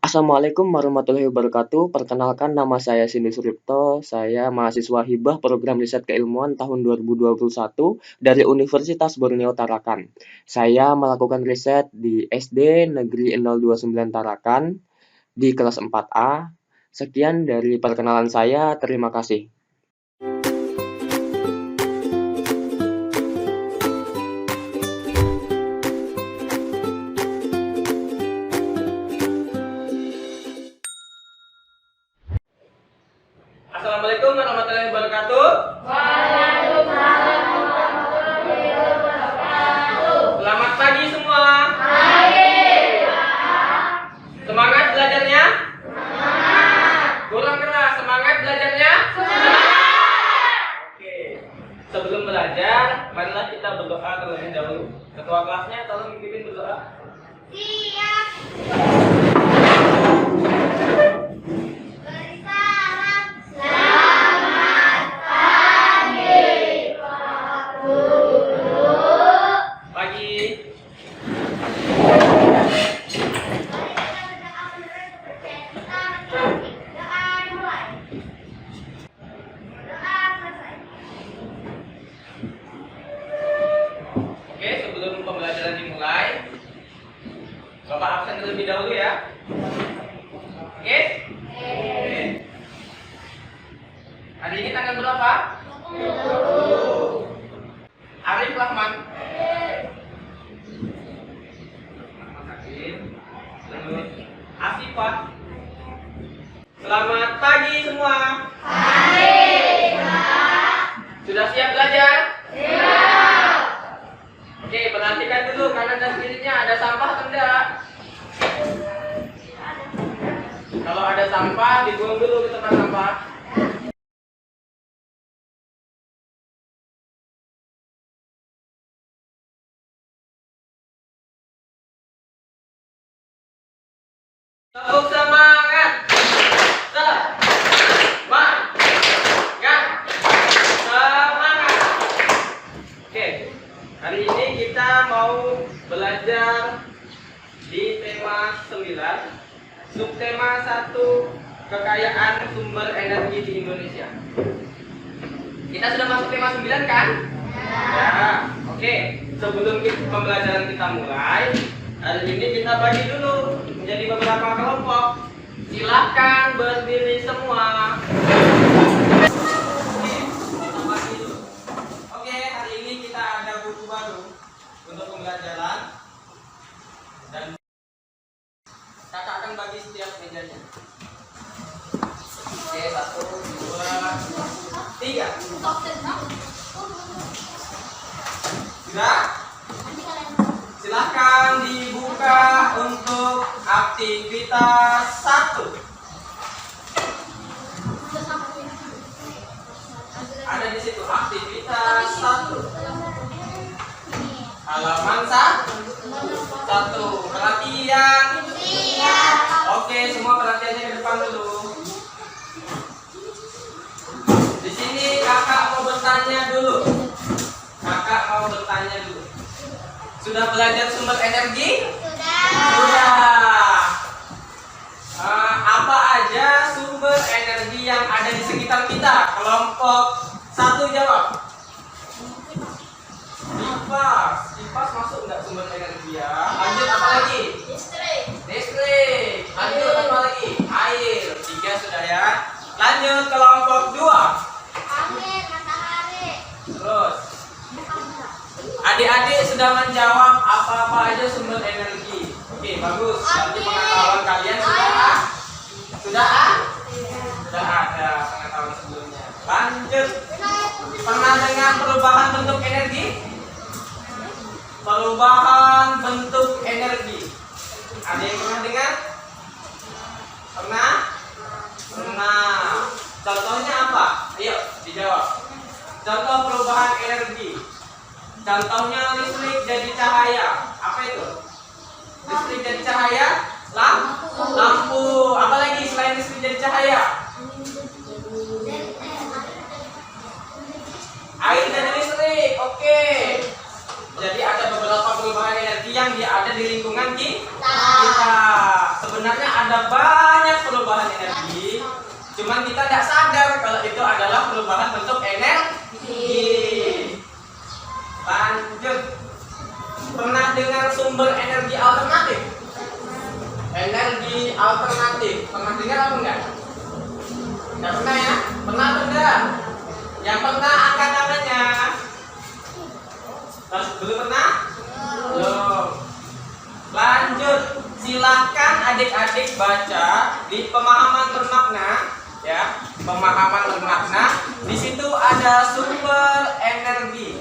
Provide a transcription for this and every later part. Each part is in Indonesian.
Assalamualaikum warahmatullahi wabarakatuh. Perkenalkan nama saya Cindy Suripto. Saya mahasiswa hibah program riset keilmuan tahun 2021 dari Universitas Borneo Tarakan. Saya melakukan riset di SD Negeri 029 Tarakan di kelas 4A. Sekian dari perkenalan saya. Terima kasih. Assalamualaikum warahmatullahi wabarakatuh. Selamat pagi semua. Semangat belajarnya? Kurang keras, semangat belajarnya? Oke. Sebelum belajar, marilah kita berdoa terlebih dahulu. Ketua kelasnya tolong dipimpin berdoa. Pagi. Oke, sebelum pembelajaran dimulai, Bapak absen terlebih dahulu ya. Oke? Oke. Hari ini tanggal berapa? Arif Rahman. Terus Asifah. Selamat pagi semua. Sudah siap belajar? Oke, perhatikan dulu kanan dan kirinya ada sampah atau enggak? Kalau ada sampah, dibuang dulu ke tempat sampah. Tepuk semangat. Semangat. Oke, hari ini kita mau belajar di tema 9, subtema 1, kekayaan sumber energi di Indonesia. Kita sudah masuk tema 9 kan? Ya. Oke, sebelum pembelajaran kita mulai, hari ini kita bagi dulu menjadi beberapa kelompok. Silakan berdiri semua. Oke, kita bagi dulu. Oke, hari ini kita ada buku baru untuk pembelajaran dan kakak akan bagi setiap mejanya. Oke, 1, 2, 3. Sudah? Silahkan dibuka untuk aktivitas 1. Ada di situ aktivitas 1. Halaman 1. Perhatian. Oke, semua perhatiannya ke depan dulu. Di sini kakak mau bertanya dulu. Sudah belajar sumber energi? Sudah. Apa aja sumber energi yang ada di sekitar kita? Kelompok 1 jawab. Kipas masuk nggak sumber energi ya? Lanjut apa lagi? Listrik. Lanjut apa lagi? Air. 3 sudah ya. Lanjut kelompok 2. Angin, matahari. Terus. Adik-adik sudah menjawab apa-apa aja sumber energi. Oke, bagus. Nanti pengetahuan kalian sudah ada pengetahuan sebelumnya. Lanjut. Pernah dengar perubahan bentuk energi? Perubahan bentuk energi. Ada yang pernah dengar? Pernah? Contohnya apa? Ayo, dijawab. Contoh perubahan energi. Contohnya listrik jadi cahaya. Apa itu? Listrik jadi cahaya? Lampu. Apa lagi selain listrik jadi cahaya? Air jadi listrik. Oke. Jadi ada beberapa perubahan energi yang ada di lingkungan kita. Sebenarnya sebenarnya ada banyak perubahan energi, cuman kita tidak sadar kalau itu adalah perubahan bentuk energi. Lanjut. Pernah dengar sumber energi alternatif? Energi alternatif. Pernah dengar apa enggak? Enggak pernah ya? Pernah atau enggak? Yang pernah angkat tangannya. Terus belum pernah? Belum. Lanjut. Silahkan adik-adik baca di pemahaman bermakna, ya. Pemahaman bermakna. Di situ ada sumber energi.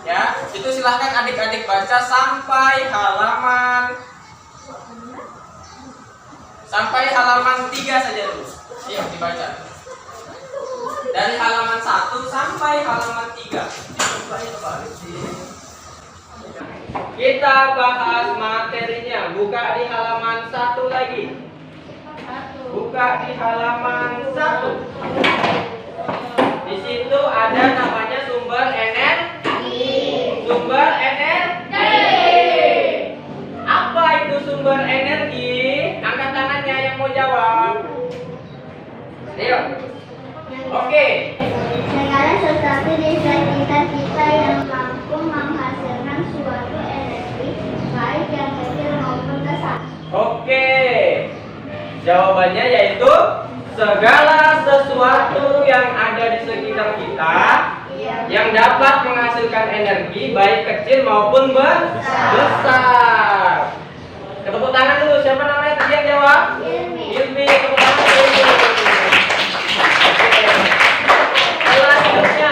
Ya, itu silahkan adik-adik baca sampai halaman 3 saja dulu. Iya, dibaca. Dari halaman 1 sampai halaman 3. Kita bahas materinya. Buka di halaman 1 lagi. Buka di halaman 1. Di situ ada namanya sumber energi. Sumber energi. Apa itu sumber energi? Angkat tangannya yang mau jawab. Ayo. Oke. Segala sesuatu di sekitar kita yang mampu menghasilkan suatu energi, baik yang kecil maupun besar. Oke. Jawabannya yaitu segala sesuatu yang ada di sekitar kita yang dapat menghasilkan energi baik kecil maupun besar. Tepuk tangan dulu. Siapa namanya tadi yang jawab? Ilmi. Tepuk tangan dulu. Oke. Selanjutnya,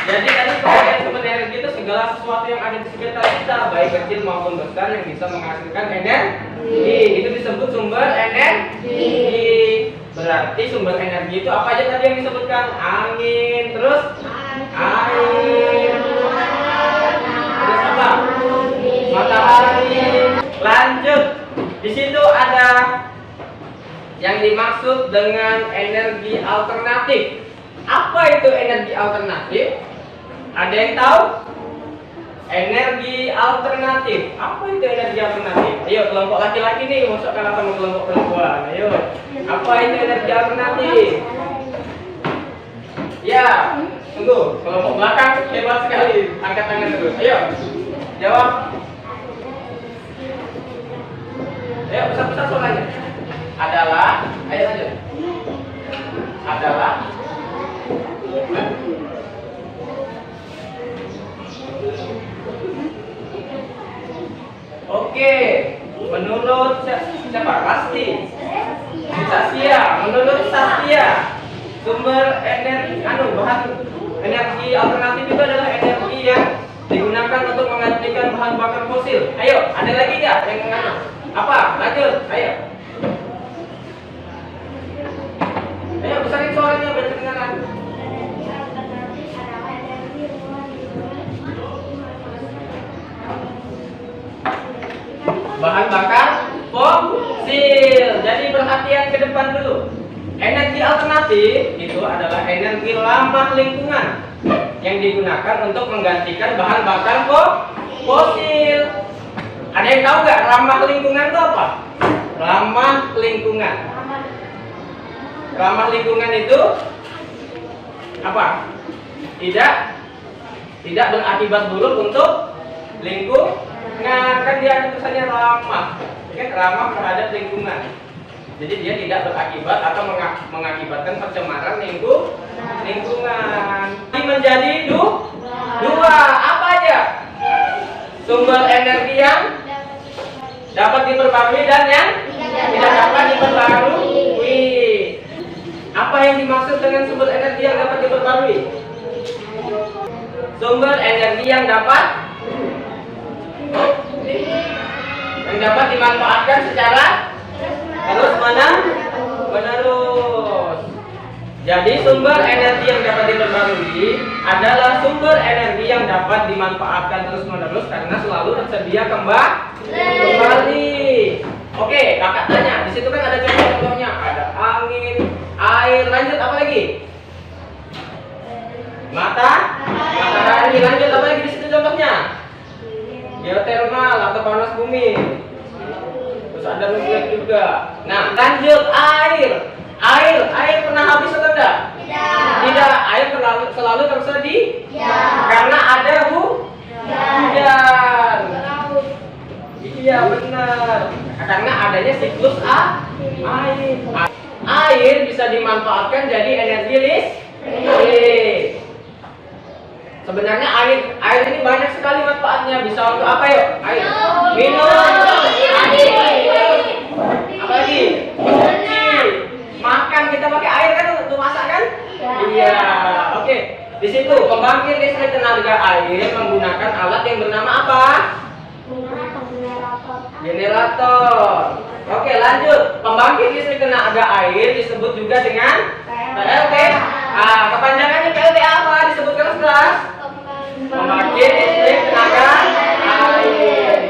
jadi tadi pengertian sumber energi itu segala sesuatu yang ada di sekitar kita baik kecil maupun besar yang bisa menghasilkan energi. Itu disebut sumber energi. Berarti sumber energi itu apa aja tadi yang disebutkan? Angin, terus air, terus apa? Matahari. Lanjut. Di situ ada yang dimaksud dengan energi alternatif. Apa itu energi alternatif? Ada yang tahu? Energi alternatif. Apa itu energi alternatif? Ayo, kelompok laki-laki nih masuk kalah sama kelompok perempuan. Ayo. Apa itu energi alternatif? Ya, tunggu. Kelompok belakang hebat sekali. Angkat tangan dulu. Ayo. Jawab. Ayo, besar-besar suaranya. Adalah, ayo lanjut. Adalah Oke, menurut siapa? Pasti. Sastia. Menurut Sastia, sumber energi, bahan energi alternatif itu adalah energi yang digunakan untuk menggantikan bahan bakar fosil. Ayo, ada lagi nggak yang mengatakan? Apa? Lanjut, ayo. Ayo, besarin suaranya biar kedengaran. Bahan bakar fosil. Jadi perhatian ke depan dulu. Energi alternatif itu adalah energi ramah lingkungan yang digunakan untuk menggantikan bahan bakar fosil. Ada yang tahu nggak ramah lingkungan itu apa? Ramah lingkungan. Ramah lingkungan itu apa? Tidak berakibat buruk untuk lingkungan. Kan dia ada tulisannya ramah, kan ramah terhadap lingkungan. Jadi dia tidak berakibat atau mengakibatkan pencemaran lingkungan. Ini menjadi dua. Apa aja? Sumber energi yang dapat diperbarui dan yang tidak dapat diperbarui. Apa yang dimaksud dengan sumber energi yang dapat diperbarui? Sumber energi yang dapat dimanfaatkan secara terus menerus. Jadi sumber energi yang dapat diperbarui adalah sumber energi yang dapat dimanfaatkan terus menerus karena selalu tersedia kembali. Oke, kakak tanya, di situ kan ada contoh-contohnya, ada angin, air, lanjut apa lagi? Matahari, lanjut apa lagi di situ contohnya? Geotermal atau panas bumi. Terus ada nuklir juga. juga. Nah, lanjut air. Air pernah habis atau tidak? Tidak. Air selalu tersedia. Karena ada hujan. Iya benar. Karena adanya siklus air. Air bisa dimanfaatkan jadi energi listrik. Sebenarnya air ini banyak sekali manfaatnya. Bisa untuk apa yuk? Air. Minum. Apa lagi? Cuci. Makan, kita pakai air kan untuk masak kan? Iya. Oke. Di situ pembangkit listrik tenaga air menggunakan alat yang bernama apa? Generator. Oke, lanjut. Pembangkit listrik tenaga air disebut juga dengan PLT. Kepanjangannya PLT apa? Disebut keras-keras. Pembangkit listrik tenaga air.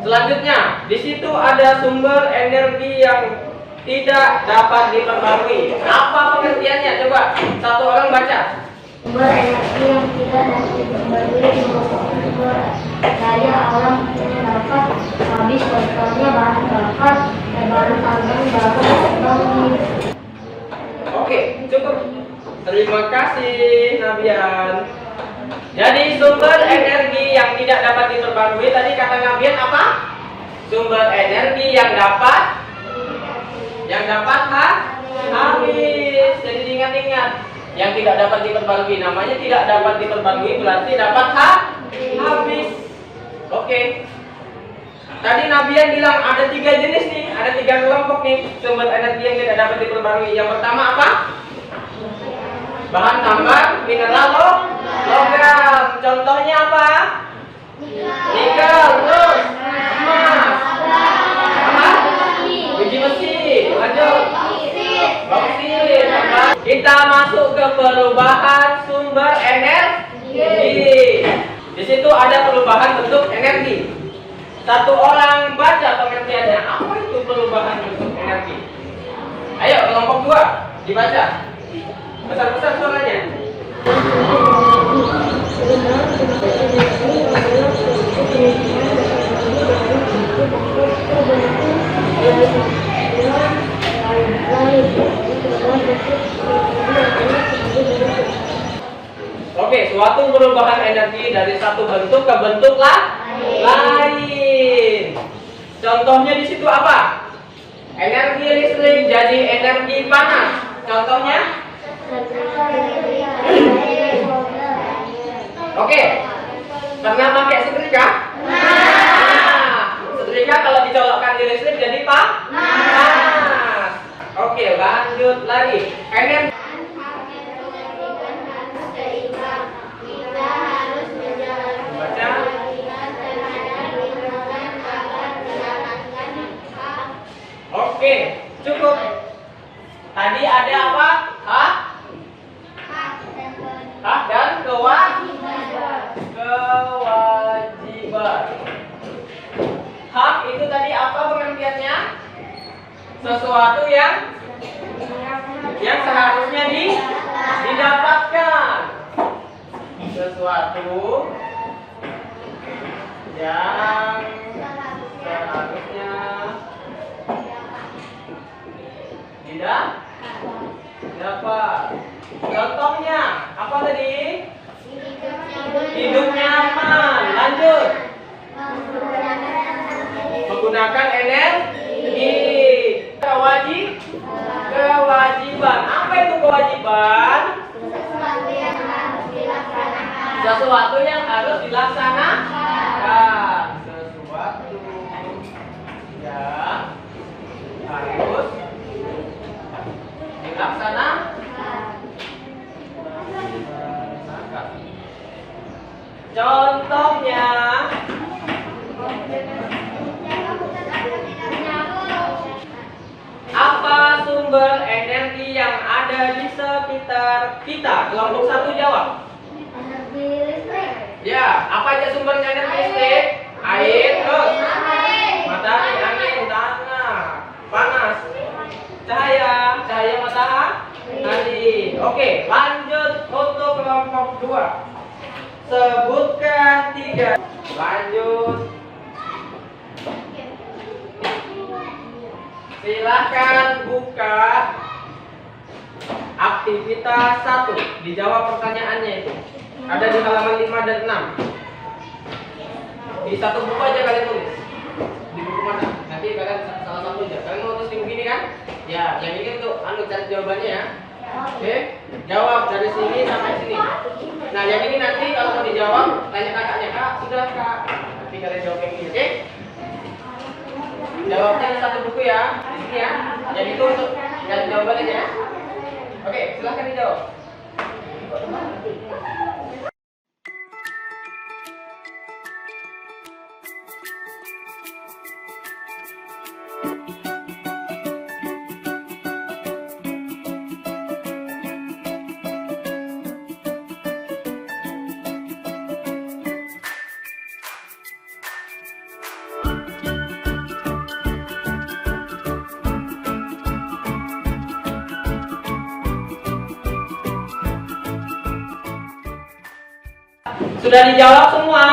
Selanjutnya, di situ ada sumber energi yang tidak dapat diperbarui. Apa pengertiannya? Coba satu orang baca. Sumber energi yang tidak dapat diperbarui merupakan sumber daya alam yang dapat habis, contohnya bahan bakar, bahan tambang, bahan minyak. Oke, cukup. Terima kasih, Nabian. Jadi sumber energi yang tidak dapat diperbarui tadi kata Nabian apa? Sumber energi yang dapat habis. Jadi diingat-ingat. Yang tidak dapat diperbarui namanya tidak dapat diperbarui berarti dapat habis. Oke. Tadi Nabian bilang ada 3 jenis nih, ada 3 kelompok nih sumber energi yang tidak dapat diperbarui. Yang pertama apa? Bahan tambang, mineral, logam. Contohnya apa? Nikel, terus emas, biji besi, lanjut. Boksit. Kita masuk ke perubahan sumber energi. Di situ ada perubahan bentuk energi. Satu orang baca pengertiannya. Apa itu perubahan bentuk energi? Ayo kelompok 2 dibaca. Besar-besar suaranya. Oke, suatu perubahan energi dari satu bentuk ke bentuk lain. Contohnya di situ apa? Energi listrik jadi energi panas. Contohnya? Oke. Pernah pakai setrika? Setrika kalau dicolokkan di listrik jadi panas. Oke, lanjut lagi. Energi Oke, cukup. Tadi ada apa? Hak dan kewajiban. Hak itu tadi apa pengertiannya? Sesuatu yang seharusnya didapatkan. Sesuatu yang seharusnya tidak dapat. Contohnya apa tadi? Hidup nyaman. Lanjut. Menggunakan energi. Kewajiban. Apa itu kewajiban? Sesuatu yang harus dilaksanakan. Sesuatu yang harus dilaksanakan. Contohnya apa sumber energi yang ada di sekitar kita? Kelompok 1 jawab. Energi listrik. Ya, apa aja sumbernya energi listrik? Air, terus matahari, angin, tanah, panas, cahaya matahari. Oke, lanjut untuk kelompok 2. Sebutkan 3. Lanjut. Silakan buka aktivitas 1. Dijawab pertanyaannya itu. Ada di halaman 5 dan 6. Di satu buku aja kalian tulis. Di buku mana? Nanti kalian salah satu aja. Kalian mau tulis di begini kan? Ya, yang ini untuk cari jawabannya ya. Oke, jawab dari sini sampai sini. Nah, yang ini nanti kalau mau dijawab, tanya kakaknya, Kak, sudah Kak. Nanti kalian jawab yang ini, oke? Jawabnya di satu buku ya, di sini ya. Yang itu untuk cari jawabannya ya. Oke, silahkan dijawab. Sudah dijawab semua?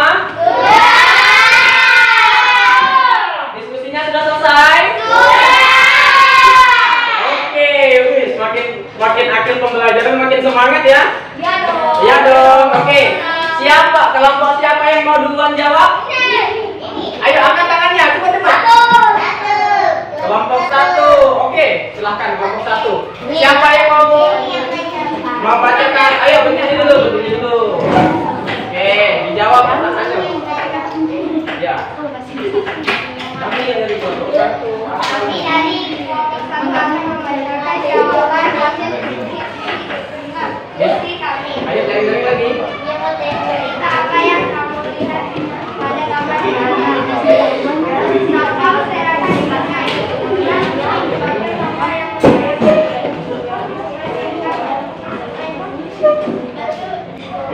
Diskusinya sudah selesai? Oke, wis makin akhir pembelajaran makin semangat ya? Iya dong. Oke. Siapa? Kelompok siapa yang mau duluan jawab? Ayo angkat tangannya, cepat. Kelompok 1. Oke, silahkan kelompok 1. Siapa yang mau bacakan? Ayo berdiri dulu. Oke, dijawab pertanyaannya. Ya. Kami yang dari kelompok 1. Kami dari kelompok 1 membacakan jawaban hasil diskusi kami. Ayo dari lagi. Cerita apa yang kamu lihat pada gambar di atas. Sampah berserakan di pantai.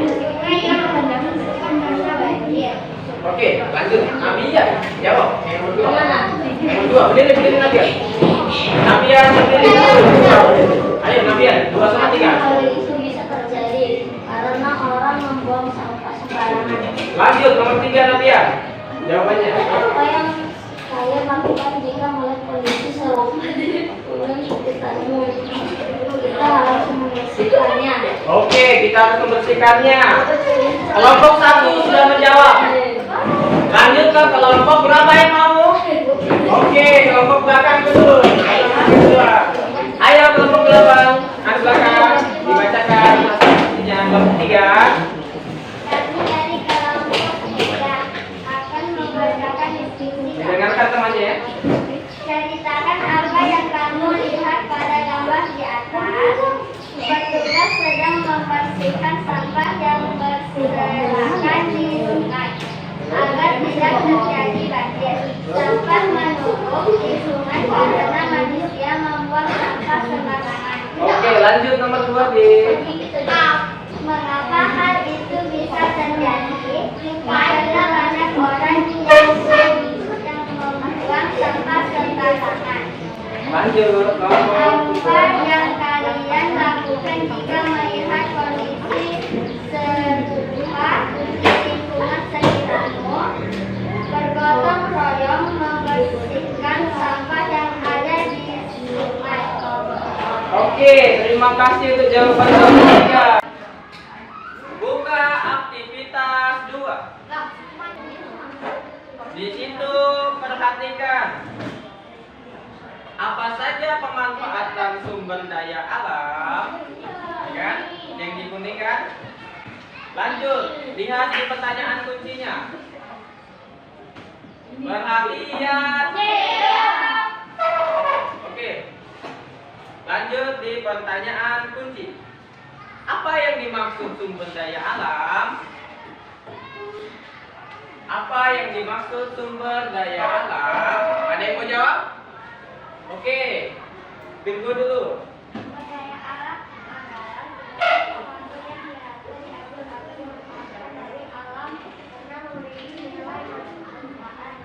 Sungai yang mendampingkan karena banjir. Oke, lanjut. Nabia, jawab. Yang kedua, berdiri Nabia. Nabia berdiri dulu. Ayo Nabia, 2 sama 3. Hal itu bisa terjadi karena orang membuang sampah sembarangan. Lanjut nomor 3 Nabia. Jawabannya. Apa yang saya lakukan jika melihat kondisi sampah di lingkungan sekitarmu? Kita harus membersihkannya. Oke, kita harus membersihkannya. Kelompok 1 sudah menjawab. Lanjut ke kelompok berapa yang mau? Oke, kelompok belakang dulu. Ayo kelompok belakang, belakang dibacakan instruksinya. Kelompok 3. Kami dari kelompok 3 akan membacakan diskusi. Dengarkan temannya ya. Ceritakan apa yang kamu lihat pada gambar di atas. Petugas sedang membersihkan sampah yang berserakan di sungai agar tidak terjadi banjir. Sampah menumpuk di sungai karena manusia membuang sampah sembarangan. Oke, lanjut nomor 2 di. Mengapa hal itu bisa terjadi? Karena banyak orang yang membuang sampah sembarangan. Lanjut nomor Apa yang kalian lakukan jika melihat kondisi serupa di lingkungan sekitarmu? Bergotong royong membersihkan sampah yang ada di sungai. Oke, terima kasih untuk jawaban nomor 3. Buka aktivitas 2. Di situ perhatikan apa saja pemanfaatan sumber daya alam, ya kan? Yang di kuning kan? Lanjut, lihat di pertanyaan kuncinya. Perhatian. Oke. Lanjut di pertanyaan kunci. Apa yang dimaksud sumber daya alam? Apa yang dimaksud sumber daya alam? Ada yang mau jawab? Oke. Bingo dulu. Daya alam adalah dari alam karena memiliki nilai manfaat.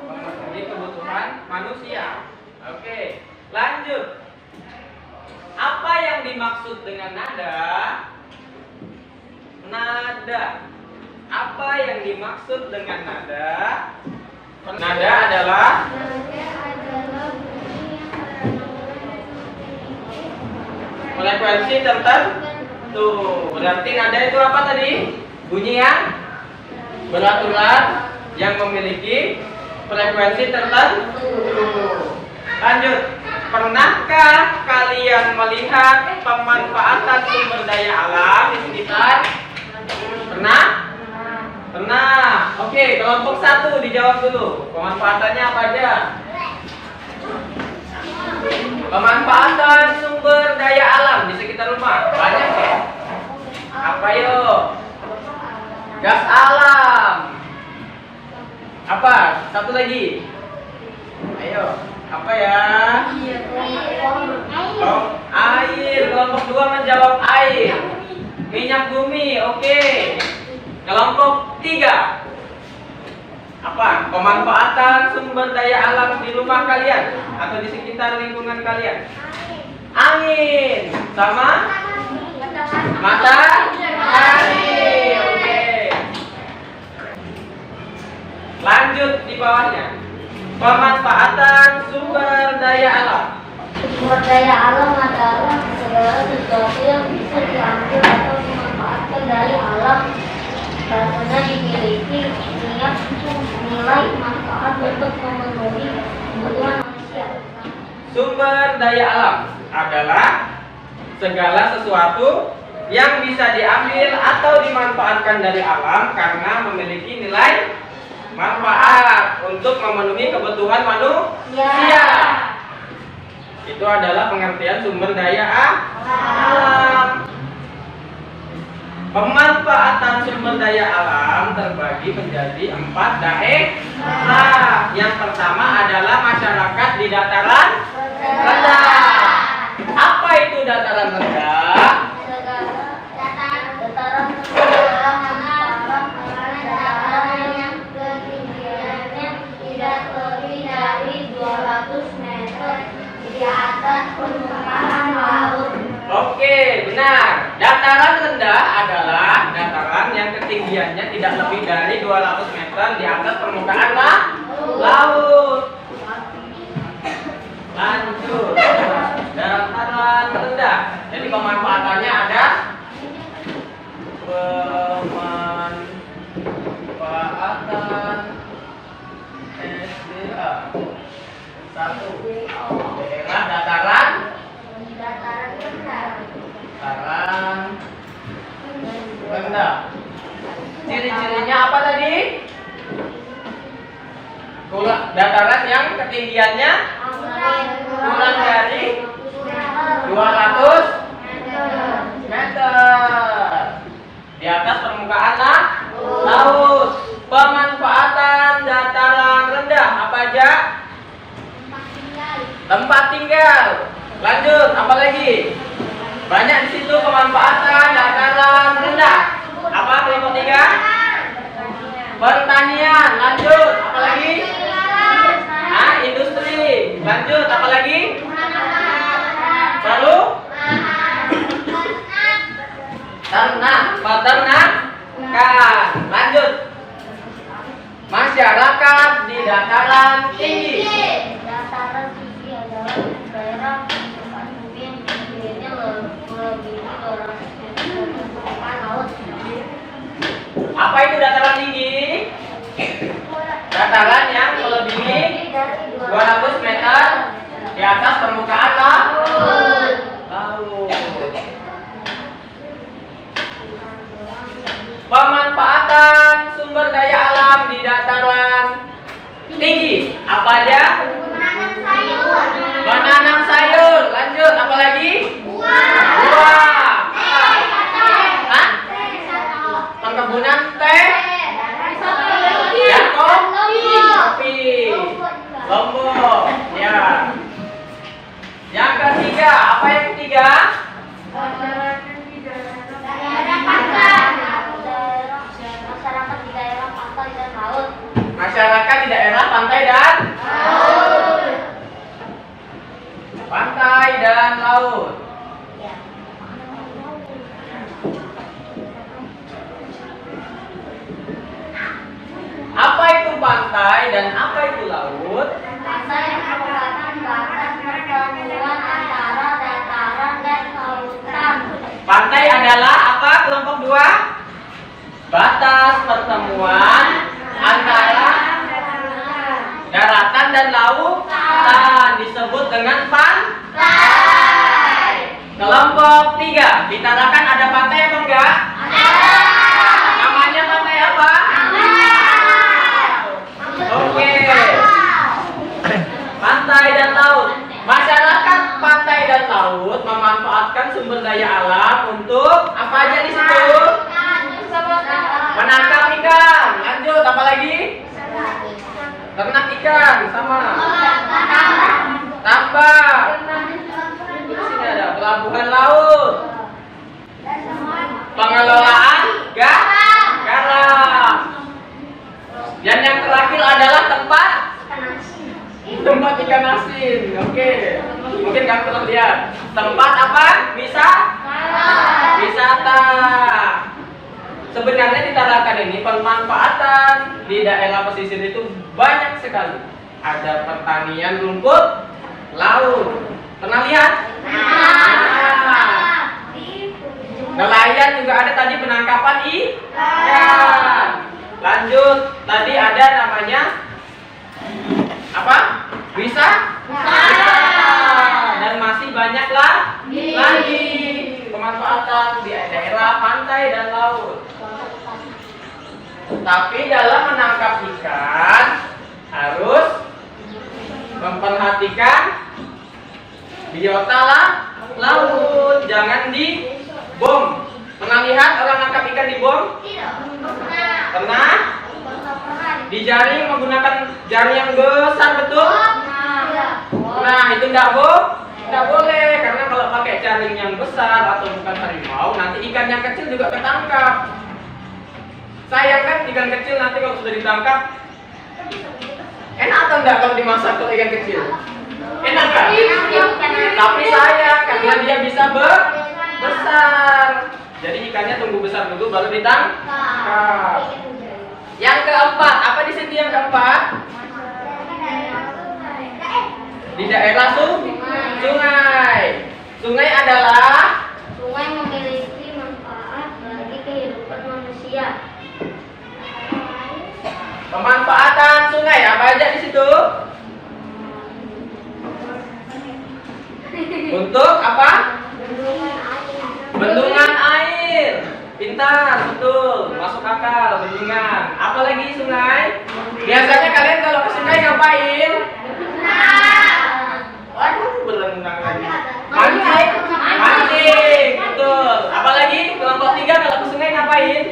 Memenuhi kebutuhan manusia. Oke. Lanjut. Apa yang dimaksud dengan nada? Nada. Apa yang dimaksud dengan nada? Nada adalah Nada adalah frekuensi tertentu. Berarti nada itu apa tadi? Bunyi yang beraturan yang memiliki frekuensi tertentu. Lanjut. Pernahkah kalian melihat pemanfaatan sumber daya alam di sekitar? Pernah? Pernah. Oke, kelompok 1 dijawab dulu. Pemanfaatannya apa aja? Pemanfaatan sumber daya alam di sekitar rumah banyak ya? Apa yuk? Gas alam. Apa? Satu lagi. Ayo, apa ya? Oh, air. Kelompok 2 menjawab air. Minyak bumi, oke. Kelompok 3. Apa? Pemanfaatan sumber daya alam di rumah kalian atau di sekitar lingkungan kalian. Angin sama matahari. Oke. Lanjut di bawahnya. Pemanfaatan sumber daya alam. Sumber daya alam adalah segala sesuatu yang bisa diambil atau dimanfaatkan dari alam karena dimiliki nilai manfaat untuk memenuhi kebutuhan manusia. Sumber daya alam adalah segala sesuatu yang bisa diambil atau dimanfaatkan dari alam karena memiliki nilai manfaat untuk memenuhi kebutuhan manusia. Itu adalah pengertian sumber daya alam. Pemanfaatan sumber daya alam terbagi menjadi 4 daerah. Yang pertama adalah masyarakat di dataran rendah. Apa itu dataran rendah? Dataran yang ketinggiannya tidak lebih dari 200 meter di atas permukaan laut. Oke, benar. Dataran rendah adalah dataran yang ketinggiannya tidak lebih dari 200 meter di atas permukaan laut. Lanjut. Dataran rendah. Jadi pemanfaatannya ada pemanfaatan SDA. 1. Daerah dataran rendah. Ciri-cirinya apa tadi? Dataran yang ketinggiannya kurang dari 200 meter di atas permukaan laut. Pemanfaatan dataran rendah apa aja? Tempat tinggal. Lanjut, apa lagi? Banyak di situ pemanfaatan dataran rendah. Apa kelompok 3? Pertanian. Lanjut, apa lagi? Industri. Lanjut, apa lagi? Baru? Peternakan. Lanjut. Masyarakat di dataran tinggi. Dataran tinggi adalah daerah tempat bumi yang ketinggiannya melebihi 200 meter dari permukaan laut. Apa itu dataran tinggi? Dataran yang melebihi 200 meter di atas permukaan laut. Pemanfaatan sumber daya alam di dataran tinggi apa aja? Menanam sayur. Lanjut, apa lagi? Buah. Perkebunan teh. Dan kopi. Lombok. Ya. Yang ketiga, apa yang ketiga? Masyarakat di daerah pantai dan laut. Masyarakat di daerah pantai dan laut. disebut dengan pantai. Kelompok 3, ditarakan ada pantai apa enggak? Namanya pantai apa? Oke. Pantai dan laut. Masyarakat pantai dan laut memanfaatkan sumber daya alam untuk apa aja di situ? Menangkap ikan. Lanjut, apa lagi? Ternak ikan, sama. Tambak. Di sini ada pelabuhan laut. Pengelolaan garam. Dan yang terakhir adalah tempat ikan asin. Oke. Mungkin kamu pernah lihat. Tempat apa? Wisata. Sebenarnya di Tarakan ini pemanfaatan di daerah pesisir itu banyak sekali. Ada pertanian rumput laut. Pernah lihat? Nelayan juga ada tadi, penangkapan ikan. Lanjut, tadi ada namanya apa? Wisata. Dan masih banyak lagi pemanfaatan di daerah pantai dan laut. Tapi dalam menangkap ikan harus memperhatikan biota laut, jangan dibom. Pernah lihat orang nangkap ikan dibom? Pernah? Dijaring menggunakan jaring yang besar, betul? Nah, itu tidak boleh, karena kalau pakai jaring yang besar atau bukan harimau, nanti ikan yang kecil juga ketangkap. Sayang kan ikan kecil nanti kalau sudah ditangkap. Enak atau enggak kalau dimasak kalau ikan kecil? Enak kan? Tapi sayang karena dia bisa besar. Jadi ikannya tunggu besar dulu baru ditangkap. Yang keempat, apa di sini yang keempat? Di daerah sungai. Sungai adalah Sungai memiliki manfaat bagi kehidupan manusia. pemanfaatan sungai. Apa aja di situ? Untuk apa? Bendungan air. Pintar, betul, masuk akal. Bendungan. Apa lagi sungai? Biasanya kalian kalau ke sungai ngapain? Waduh, berenang lagi. Mancing, betul. Apa lagi? Kelompok 3 kalau ke sungai ngapain?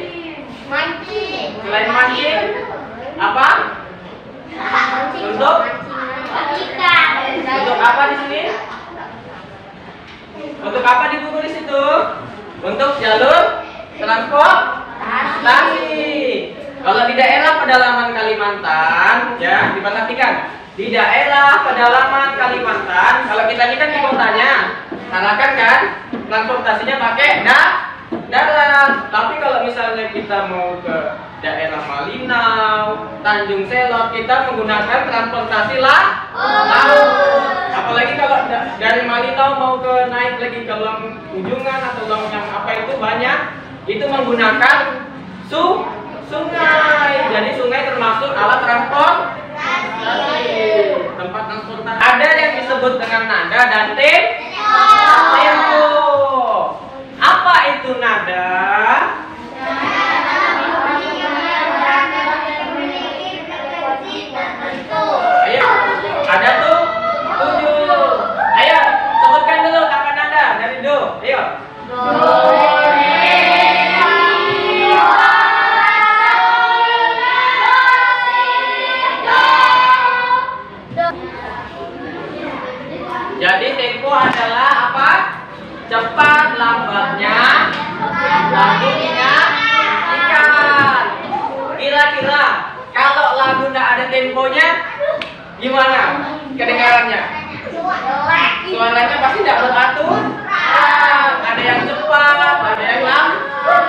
Mancing. Selain mancing, apa? Untuk ikan. Untuk apa di sini? Untuk apa di buku di situ? Untuk jalur transportasi. Kalau di daerah pedalaman Kalimantan, ya diperhatikan. Di daerah pedalaman Kalimantan, kalau kita ini kan di kotanya, Tarakan kan, transportasinya pakai darat. Tapi kalau misalnya kita mau ke daerah Malinau, Tanjung Selot, kita menggunakan transportasi laut. Apalagi kalau dari Malinau mau ke naik lagi ke Long Ujungan atau Long yang apa itu banyak, itu menggunakan sungai. Jadi sungai termasuk alat transportasi, tempat transportasi. Ada yang disebut dengan nada dan tempo. Apa itu nada? Ayo, ada tuh 7. Ayo, sebutkan dulu apa nada dari do. Ayo. Jadi tempo adalah apa? Cepat lambatnya lagu ikan. Kira-kira kalau lagu tidak ada temponya, gimana kedengarannya? Suaranya pasti tidak beraturan. Ada yang cepat, ada yang lambat.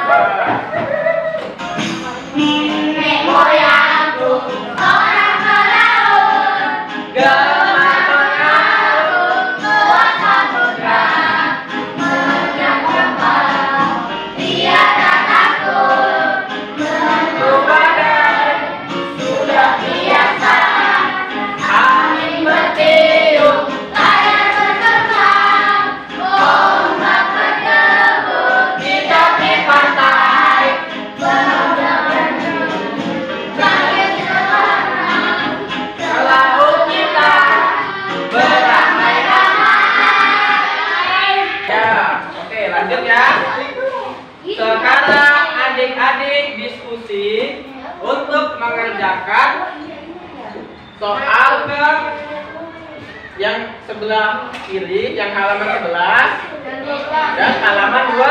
Nenek moyangku orang melaut, gemar mengarut luas samudra, menjang kapal tiada takut, menunggu badai sudah biasa, angin bertiup adik-adik diskusi untuk mengerjakan soal ke yang sebelah kiri, yang halaman 11 dan halaman 12.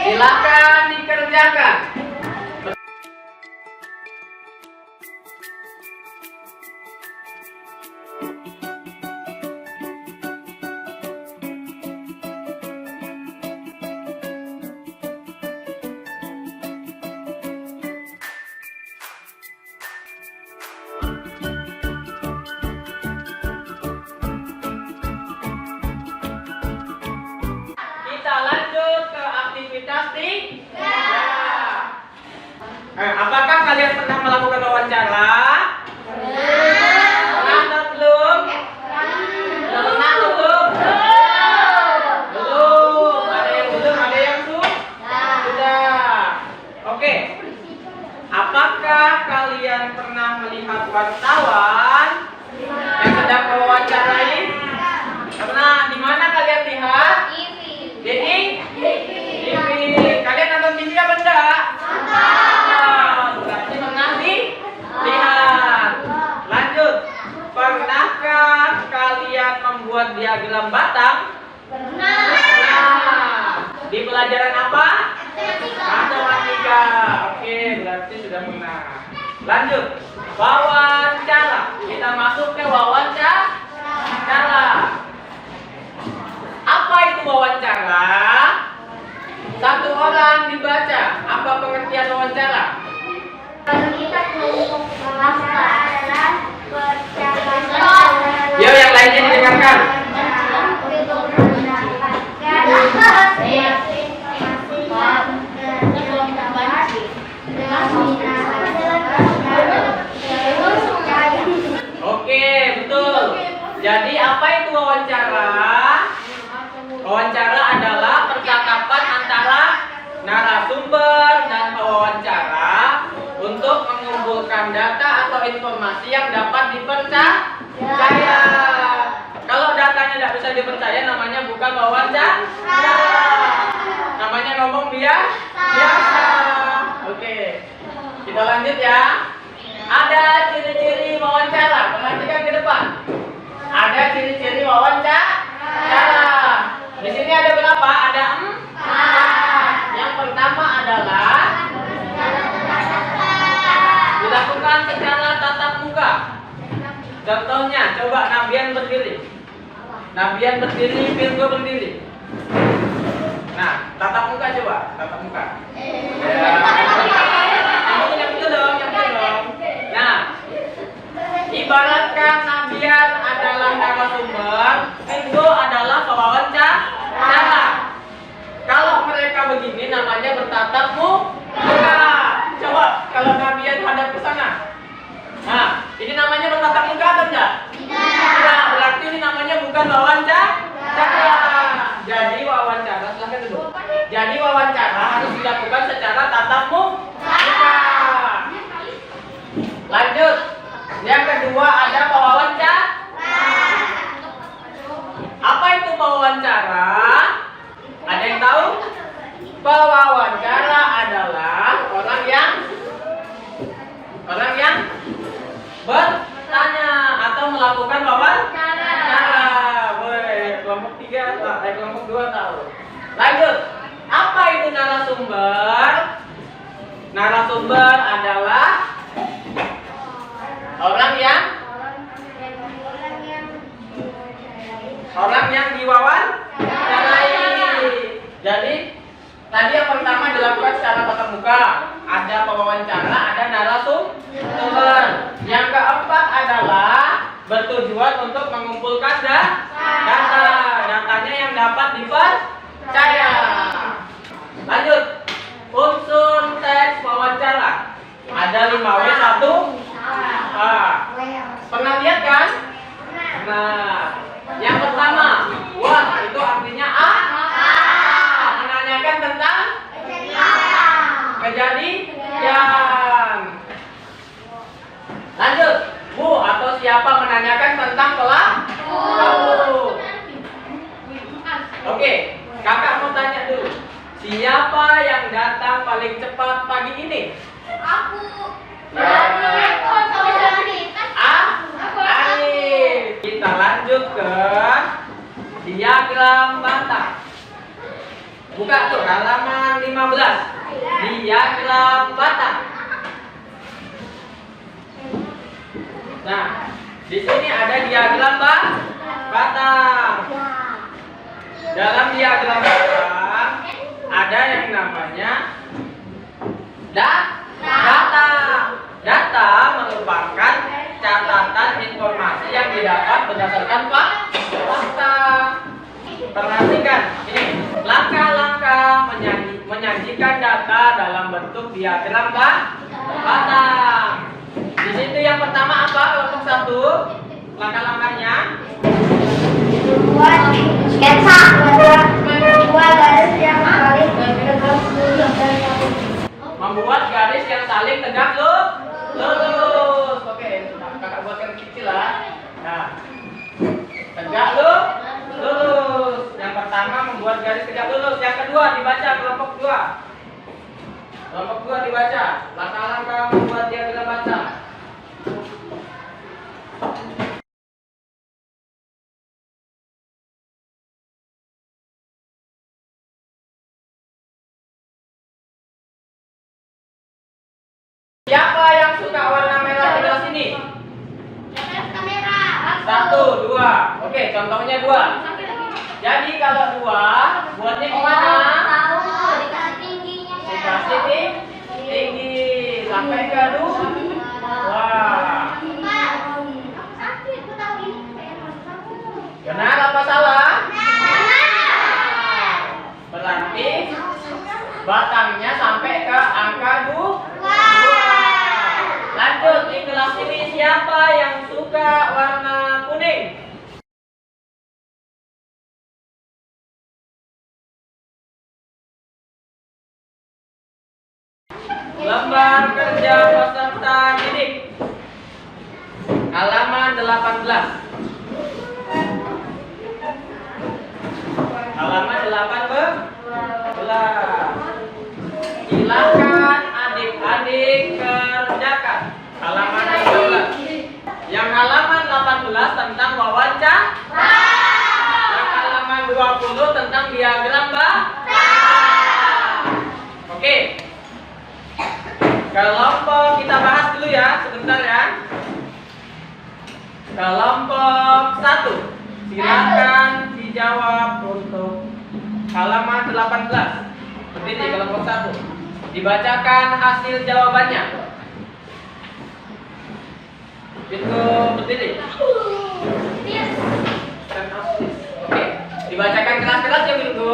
Silakan dikerjakan. Kita lanjut ke aktivitas 3. Apakah kalian pernah melakukan wawancara? Pernah atau belum? Pernah atau belum? Belum. Ada yang belum, ada yang sudah. Oke. Apakah kalian pernah melihat wartawan yang sedang mewawancarai? Pernah. Di mana kalian lihat? Di TV. Kalian nonton TV apa enggak? Berarti pernah dilihat. Lanjut. Pernahkah kalian membuat diagram batang? Pernah. Di pelajaran apa? Matematika. Oke, berarti sudah pernah. Lanjut. Wawancara. Kita masuk ke wawancara. Apa itu wawancara? Satu orang dibaca. Apa pengertian wawancara? Kita untuk melakukan percakapan. Yo, yang lainnya didengarkan. Oke, betul. Jadi apa itu wawancara? Wawancara adalah percakapan antara narasumber dan pewawancara untuk mengumpulkan data atau informasi yang dapat dipercaya. Kalau datanya tidak bisa dipercaya, namanya bukan wawancara. Namanya ngomong biasa. Oke, kita lanjut ya. Ada ciri-ciri wawancara. Perhatikan ke depan. Ada ciri-ciri wawancara. Di sini ada berapa? Ada 4. Yang pertama adalah dilakukan secara tatap muka. Contohnya, coba Nabian berdiri. Nabian berdiri, Virgo berdiri. Nah, tatap muka coba, tatap muka. Yang itu dong. Nah, ibaratkan Nabian adalah narasumber, Virgo adalah pewawancara. Kalau mereka begini namanya bertatap muka. Coba kalau Nabian hadap ke sana. Nah, ini namanya bertatap muka atau enggak? Tidak. Berarti ini namanya bukan wawancara. Jadi wawancara, silahkan dulu. Jadi wawancara harus dilakukan secara tatap muka. Lanjut. Yang kedua ada pewawancara. Apa itu pewawancara? Ada yang tahu? Pewawancara adalah orang yang bertanya atau melakukan wawancara. Boleh, kelompok 3 kelompok 2 tahu. Lanjut. Apa itu narasumber? Narasumber adalah orang yang diwawancarai. Jadi tadi yang pertama dilakukan secara tatap muka, ada pewawancara, ada narasumber. Yang keempat adalah bertujuan untuk mengumpulkan data. Datanya yang dapat dipercaya. Lanjut. Unsur teks wawancara. Ada 5W 1A. Pernah lihat kan? Nah, yang pertama, wah itu artinya A. Menanyakan tentang kejadian. Lanjut, Bu atau siapa menanyakan tentang pelaku. Oke, kakak mau tanya dulu. Siapa yang datang paling cepat pagi ini? Aku. Arif. Kita lanjut ke diagram bata. Buka tuh halaman 15. Diagram bata. Nah, di sini ada diagram batang. Dalam diagram batang ada yang namanya data. Data merupakan catatan informasi yang didapat berdasarkan fakta. Perhatikan ini langkah-langkah menyajikan data dalam bentuk diagram batang. Di situ yang pertama apa? Kelompok 1. Langkah-langkahnya Membuat sketsa, membuat garis yang saling tegak lurus dan membuat garis yang saling tegak lurus. Oke, kakak buatkan kecil lah. Nah, tegak lurus. Yang pertama membuat garis tegak lurus. Yang kedua dibaca kelompok 2. Kelompok 2 dibaca. Langkah-langkah membuat diagram batang. Siapa yang suka warna merah di kelas ini? kamera. 1, 2. Oke, contohnya 2. Jadi kalau 2, buatnya gimana? Dikasih tingginya. Dikasih tinggi sampai ke wah. Benar apa salah? Berarti batangnya sampai ke angka 2. Lanjut, di kelas ini siapa yang suka warna kuning? Lembar kerja peserta didik halaman 18. Halaman 18. Silakan adik-adik kerjakan halaman 18. Yang halaman 18 tentang wawancara. Yang halaman 20 tentang diagram Oke. Kelompok kita bahas dulu ya, sebentar ya. Kelompok 1. Silakan dijawab untuk halaman 18. Berdiri kelompok 1. Dibacakan hasil jawabannya. Itu berdiri. Stand up, please. Oke. Dibacakan keras-keras ya, Bintu.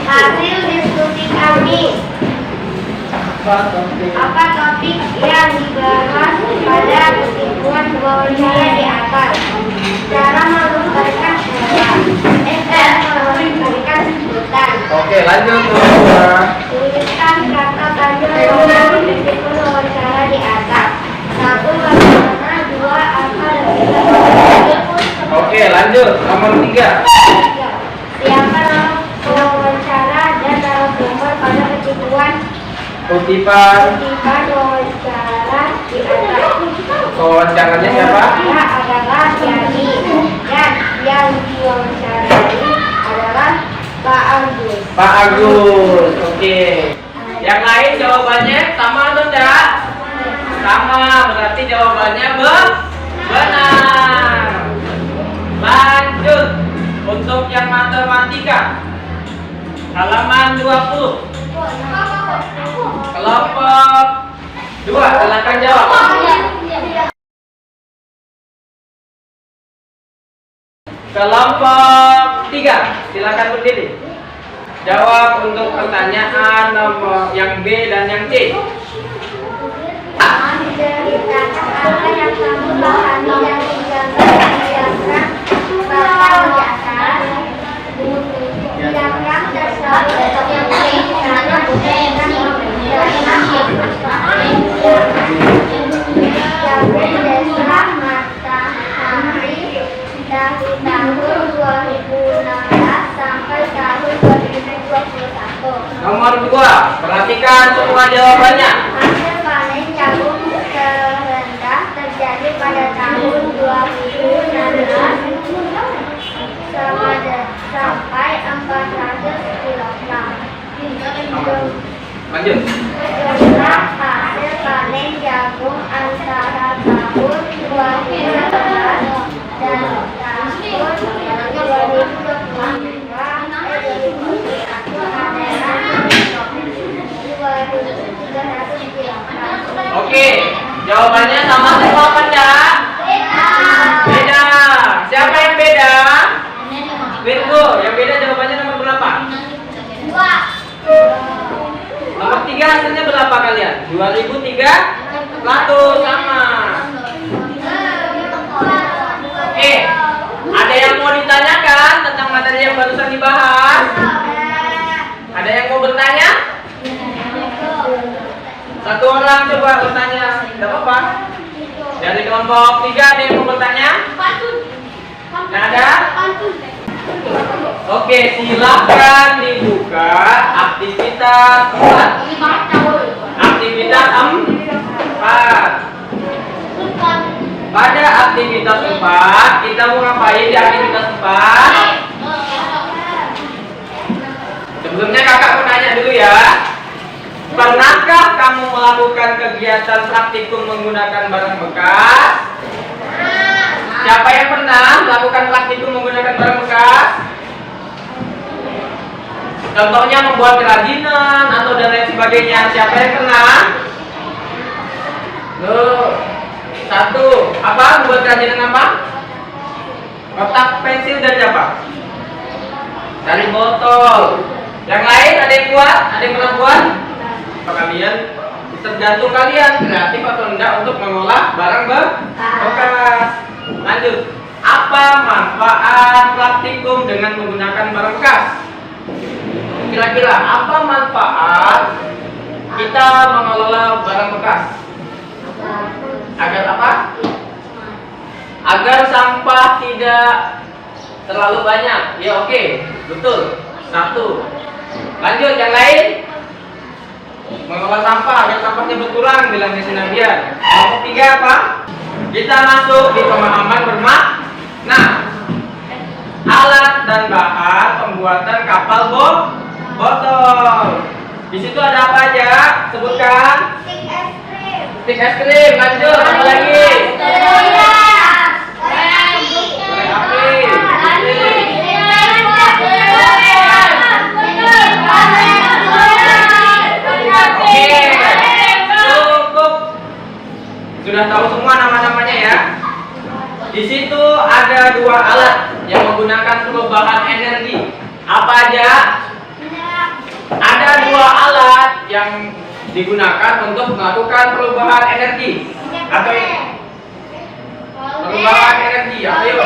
Hasil diskusi kami. Apa topik yang dibahas pada kesimpulan wawancara di atas? Cara melestarikan melestarikan sebutan. Oke, lanjut tuh. Tuliskan kata tanda dalam kesimpulan wawancara di atas. 1. Bagaimana? 2. Apa dan 3. Oke, lanjut. Nomor 3. Siapa wawancara dan narasumber pada kesimpulan Kutipan wawancara di atas. wawancaranya siapa? Dia adalah Yani dan yang diwawancarai adalah Pak Agus. Pak Agus. Oke. Yang lain jawabannya sama atau enggak? Sama, berarti jawabannya benar. Lanjut. Untuk yang matematika halaman 20. Kelompok 2, silakan jawab. Kelompok 3, silakan berdiri. Jawab untuk pertanyaan nomor yang B dan yang C. Ceritakan apa yang kamu pahami dan diagram di atas. Diagram tersebut yang karena budaya desa matahari tahun 2016 sampai tahun 2020. Nomor 2, perhatikan semua jawabannya. Hasil panen jagung terendah terjadi pada tahun 2016 sampai 400 kilogram. Lanjut. Jumlah hasil panen jagung antara tahun 2016 dan tahun 2022 adalah 2.300 kilogram. Oke, jawabannya sama semua apa enggak? Beda. Siapa yang beda? Virgo, yang beda jawabannya nomor berapa? 2. Nomor 3 hasilnya berapa kalian? 2.300 sama. Oke, ada yang mau ditanyakan tentang materi yang barusan dibahas? Ada yang mau bertanya? Satu orang coba bertanya, tidak apa-apa. Dari kelompok 3 ada yang mau bertanya? Nggak ada? Oke, silakan dibuka aktivitas 4. Aktivitas 4. Pada aktivitas 4, kita mau ngapain di aktivitas 4? Sebelumnya kakak mau nanya dulu ya. Pernahkah kamu melakukan kegiatan praktikum menggunakan barang bekas? Siapa yang pernah melakukan praktikum menggunakan barang bekas? Contohnya membuat kerajinan atau dan lain sebagainya. Siapa yang pernah? Loh, 1. Apa? Membuat kerajinan apa? Kotak, pensil, dan apa? Dari botol. Yang lain ada yang buat? Ada yang pernah buat? Kalian tergantung kalian kreatif atau enggak untuk mengolah barang bekas. Lanjut. Apa manfaat praktikum dengan menggunakan barang bekas? Kira-kira apa manfaat kita mengelola barang bekas? Agar apa? Agar sampah tidak terlalu banyak. Ya oke, betul. 1. Lanjut yang lain. Mengolah sampah agar sampahnya berkurang, bilang di Sinabian. Nomor 3 apa? Kita masuk di pemahaman bermakna. Alat dan bahan pembuatan kapal botol. Di situ ada apa aja? Sebutkan. Stik es krim. Lanjut, apa lagi? Korek api. Cukup. Sudah tahu semua nama-namanya ya. Di situ ada 2 alat yang menggunakan perubahan energi. Apa aja? Ada 2 alat yang digunakan untuk melakukan perubahan energi. Atau perubahan energi. Ayo.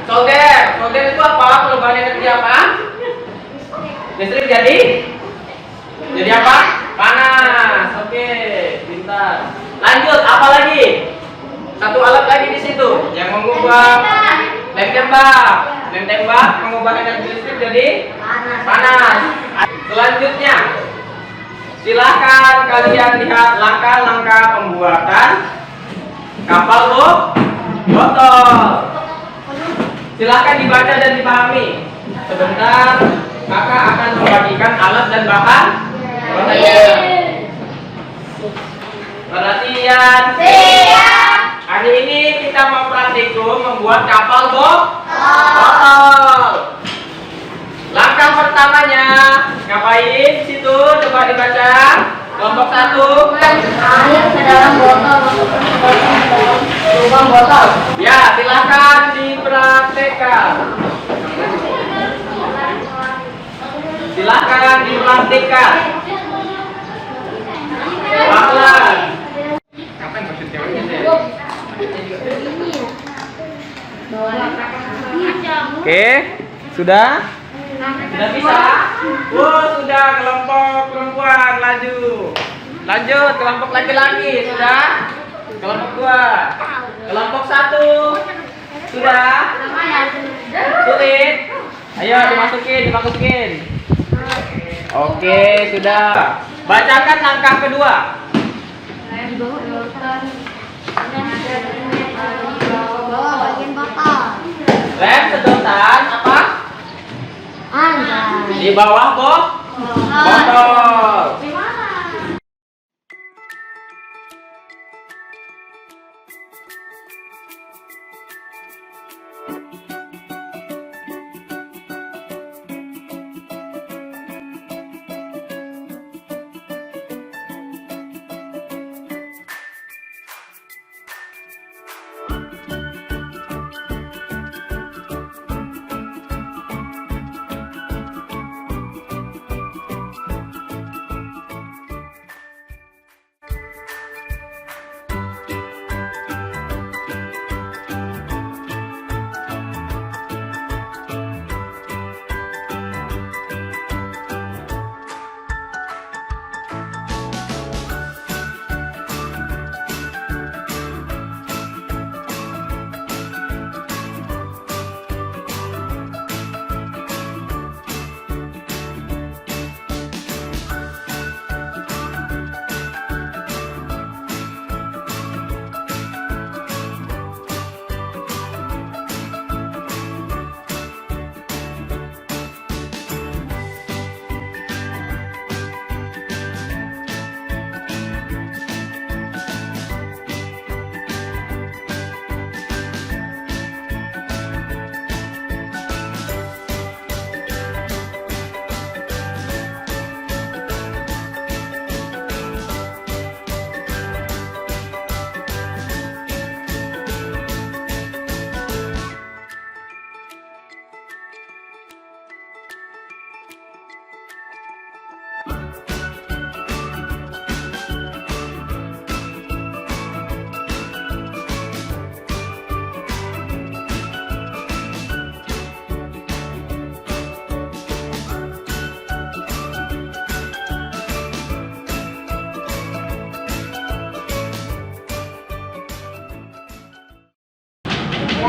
Solder. Solder itu apa? Perubahan energi apa? Listrik jadi apa? Panas. Oke, pintar. Lanjut, apa lagi? 1 alat lagi di situ yang mengubah lem tembak. Lem tembak mengubah energi listrik jadi panas. Selanjutnya, silahkan kalian lihat langkah-langkah pembuatan kapal botol. Silahkan dibaca dan dipahami. Sebentar, kakak akan membagikan alat dan bahan. Perhatian. Hari ini kita mau praktikum membuat kapal botol. Langkah pertamanya ngapain? Di situ coba dibaca. Kelompok 1. Air ke dalam botol lubang botol. Ya, silahkan dipraktekkan. Silahkan dipraktekkan. Pelan-pelan. Kapan maksudnya? Oke, sudah? Sudah bisa? Sudah. Kelompok perempuan laju. Lanjut, kelompok laki-laki sudah? Kelompok 2. Kelompok 1 sudah? Sulit? Ayo dimasukin. Oke, sudah. Bacakan langkah kedua. Lem sedotan apa? Di bawah botol.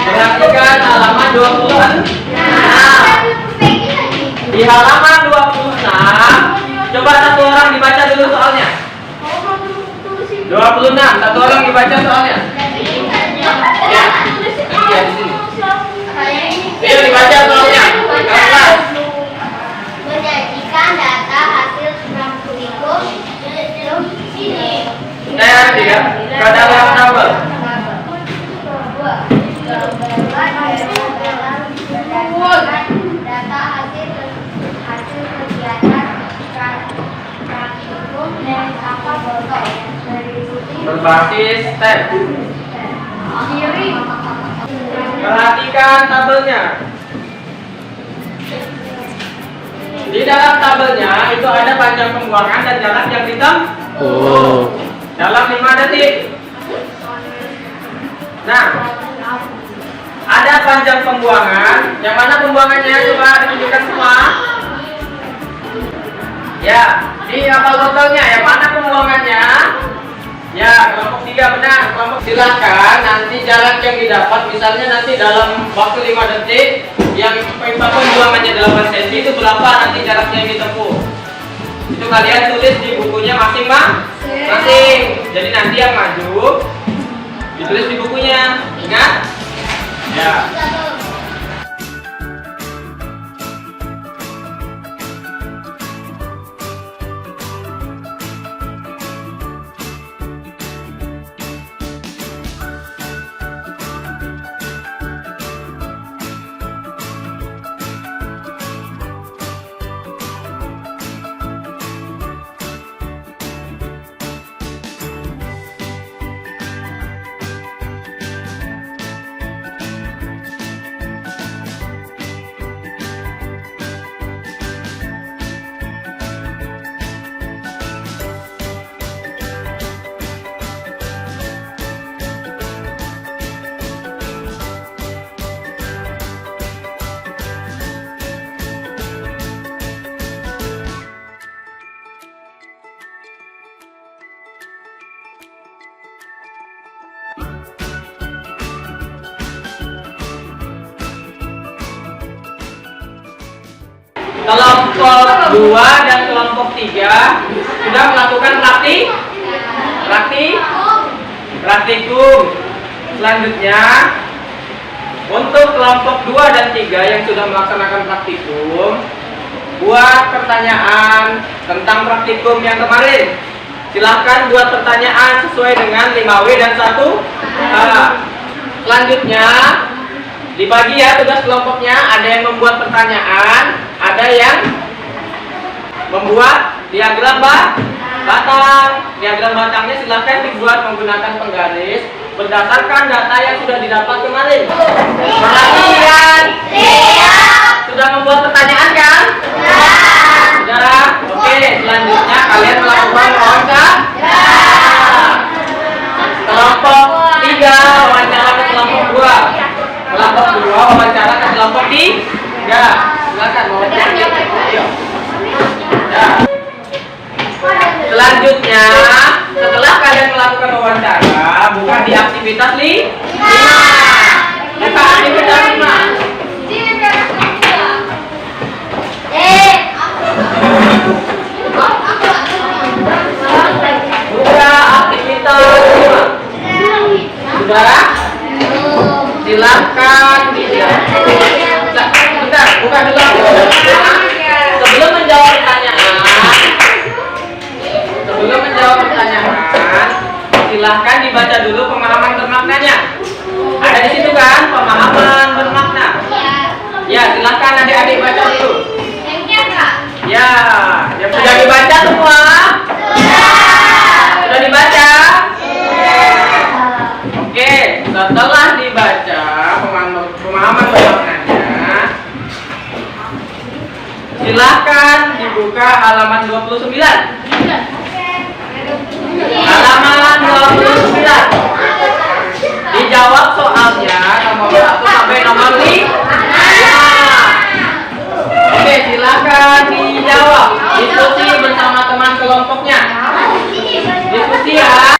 Perhatikan halaman 26. Di halaman 26, coba satu orang dibaca dulu soalnya. 26, satu orang dibaca soalnya. Ya, ya di sini. Ayo dibaca soalnya. Kelas. Menyajikan data hasil senam kurikulum sini. Nah, dia ke dalam tabel. Data hasil kegiatan praktikum dan sampah botol Berbasis tab. Perhatikan tabelnya. Di dalam tabelnya itu ada panjang pembuangan dan jarak yang ditempuh dalam 5 detik. Nah, ada panjang pembuangan. Yang mana pembuangannya? Coba ditunjukkan semua. Ya, di kapal botolnya. Yang mana pembuangannya? Ya, kelompok 3 benar. Kelompok silakan nanti jarak yang didapat, misalnya nanti dalam waktu 5 detik, yang pembuangannya 8 cm itu berapa nanti jaraknya yang ditempuh. Itu kalian tulis di bukunya masing-masing. Jadi nanti yang maju ditulis di bukunya. Ingat? Ya. Kelompok 2 dan kelompok sudah melakukan praktikum. Selanjutnya, untuk kelompok 2 dan 3 yang sudah melaksanakan praktikum, buat pertanyaan tentang praktikum yang kemarin. Silahkan buat pertanyaan sesuai dengan 5W dan 1H. Selanjutnya, dibagi ya tugas kelompoknya. Ada yang membuat pertanyaan, ada yang membuat diagram batang. Diagram batangnya silahkan dibuat menggunakan penggaris berdasarkan data yang sudah didapat kemarin. Perhatian. Sudah membuat pertanyaan kan? Sudah. Oke, selanjutnya kalian melakukan wawancara. Kelompok 3 wawancara ke kelompok 2. Kelompok 2 wawancara ke kelompok 3. Silakan wawancara. Ayo. Ya. Selanjutnya, setelah kalian melakukan wawancara, buka di aktivitas 5. Buka aktivitas 5. Buka aktivitas 5. Sudah? Silakan bentar, buka dulu. Sebelum menjawab pertanyaan, silahkan dibaca dulu pemahaman bermaknanya. Ada di situ kan pemahaman bermakna. Ya, silahkan adik-adik baca dulu. Ya, yang sudah dibaca semua? Sudah dibaca? Oke, setelah dibaca pemahaman bermaknanya, silahkan dibuka halaman 29. Halaman 29. Dijawab soalnya nomor 1 sampai nomor 5. Oke, silakan dijawab. Diskusi bersama teman kelompoknya. Diskusi ya.